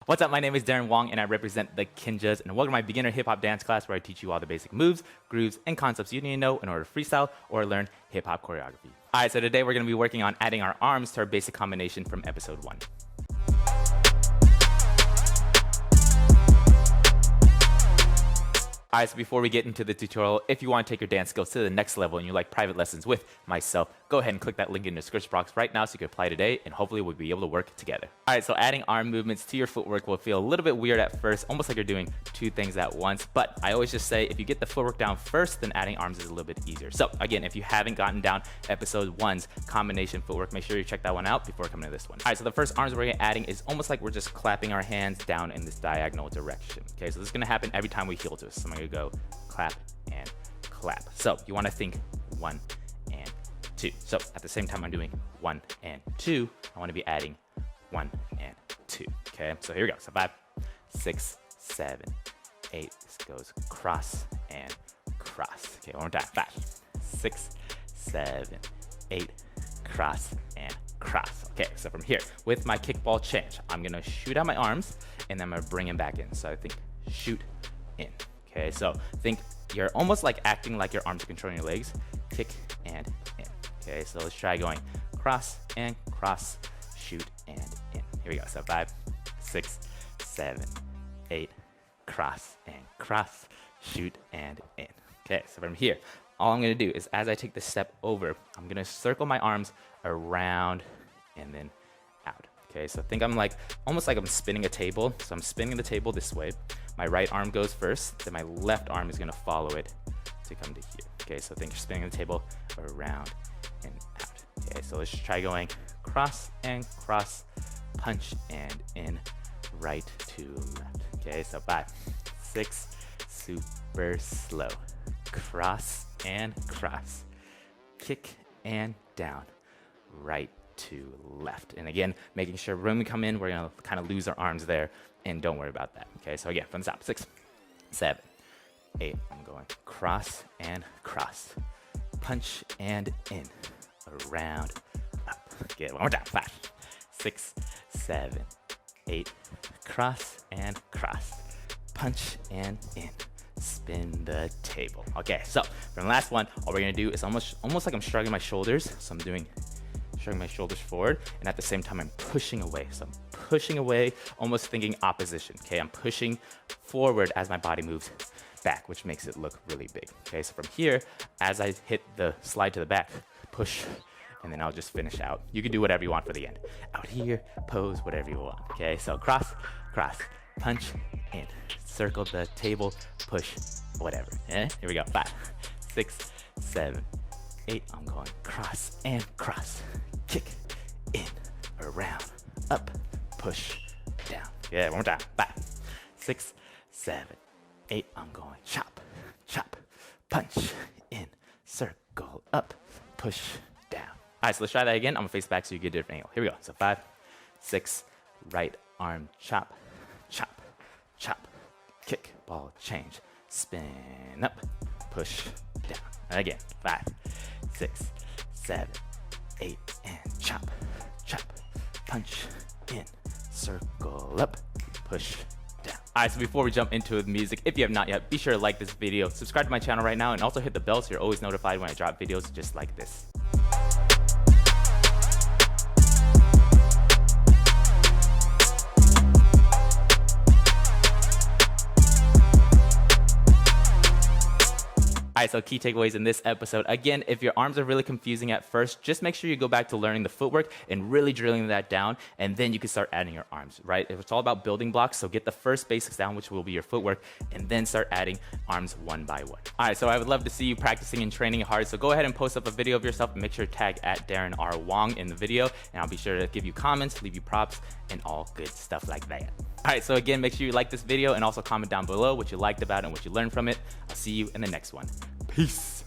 What's up? My name is Darren Wong, and I represent the Kinjas. And welcome to my beginner hip-hop dance class where I teach you all the basic moves, grooves, and concepts you need to know in order to freestyle or learn hip-hop choreography. All right, so today we're going to be working on adding our arms to our basic combination from episode 1. Alright, so before we get into the tutorial, if you want to take your dance skills to the next level and you like private lessons with myself, go ahead and click that link in the description box right now so you can apply today, and hopefully we'll be able to work together. Alright, so adding arm movements to your footwork will feel a little bit weird at first, almost like you're doing two things at once, but I always just say if you get the footwork down first, then adding arms is a little bit easier. So again, if you haven't gotten down episode 1's combination footwork, make sure you check that one out before coming to this one. Alright, so the first arms we're adding is almost like we're just clapping our hands down in this diagonal direction. Okay, so this is going to happen every time we heel twist. So I'm going to go clap and clap. So you want to think 1 and 2. So at the same time I'm doing 1 and 2, I want to be adding 1 and 2. Okay, so here we go. So 5, 6, 7, 8. This goes cross and cross. Okay, one more time. 5, 6, 7, 8. Cross and cross. Okay, so from here, with my kickball change, I'm gonna shoot out my arms and then I'm gonna bring them back in. So I think shoot in. Okay, so think you're almost like acting like your arms are controlling your legs. Kick and in. Okay, so let's try going cross and cross, shoot and in. Here we go. So 5, 6, 7, 8, cross and cross, shoot and in. Okay, so from here, all I'm gonna do is as I take the step over, I'm gonna circle my arms around and then out. Okay, so think I'm like, almost like I'm spinning a table. So I'm spinning the table this way. My right arm goes first, then my left arm is gonna follow it to come to here. Okay, so think you're spinning the table around and out. Okay, so let's try going cross and cross, punch and in, right to left. Okay, so 5, 6, super slow. Cross and cross, kick and down, right to left. And again, making sure when we come in, we're gonna kind of lose our arms there, and don't worry about that. Okay, so again, from the top, 6, 7, 8, I'm going cross and cross, punch and in, around, up. Get one more time. 5, 6, 7, 8, cross and cross, punch and in, spin the table. Okay, so from the last one, all we're gonna do is almost like I'm shrugging my shoulders. So I'm shrugging my shoulders forward, and at the same time I'm pushing away. So I'm pushing away, almost thinking opposition. Okay, I'm pushing forward as my body moves back, which makes it look really big. Okay, so from here, as I hit the slide to the back, push, and then I'll just finish out. You can do whatever you want for the end. Out here, pose, whatever you want. Okay, so cross, cross, punch, in, circle the table, push, whatever. Here we go. 5, 6, 7, 8. I'm going cross and cross, kick, in, around, up, push, down. Yeah, one more time. 5, 6, 7, 8. I'm going chop, chop, punch, in, circle, up, push, down. All right, so let's try that again. I'm gonna face back so you get a different angle. Here we go. So 5, 6, right arm, chop, chop, chop, kick, ball change, spin up, push down. And again, 5, 6, 7, 8, and chop, chop, punch, in, circle up, push down. All right, so before we jump into the music, if you have not yet, be sure to like this video, subscribe to my channel right now, and also hit the bell so you're always notified when I drop videos just like this. All right, so key takeaways in this episode. Again, if your arms are really confusing at first, just make sure you go back to learning the footwork and really drilling that down, and then you can start adding your arms, right? It's all about building blocks, so get the first basics down, which will be your footwork, and then start adding arms one by one. All right, so I would love to see you practicing and training hard, so go ahead and post up a video of yourself and make sure to tag at Darren R. Wong in the video, and I'll be sure to give you comments, leave you props, and all good stuff like that. All right, so again, make sure you like this video and also comment down below what you liked about it and what you learned from it. I'll see you in the next one. Peace.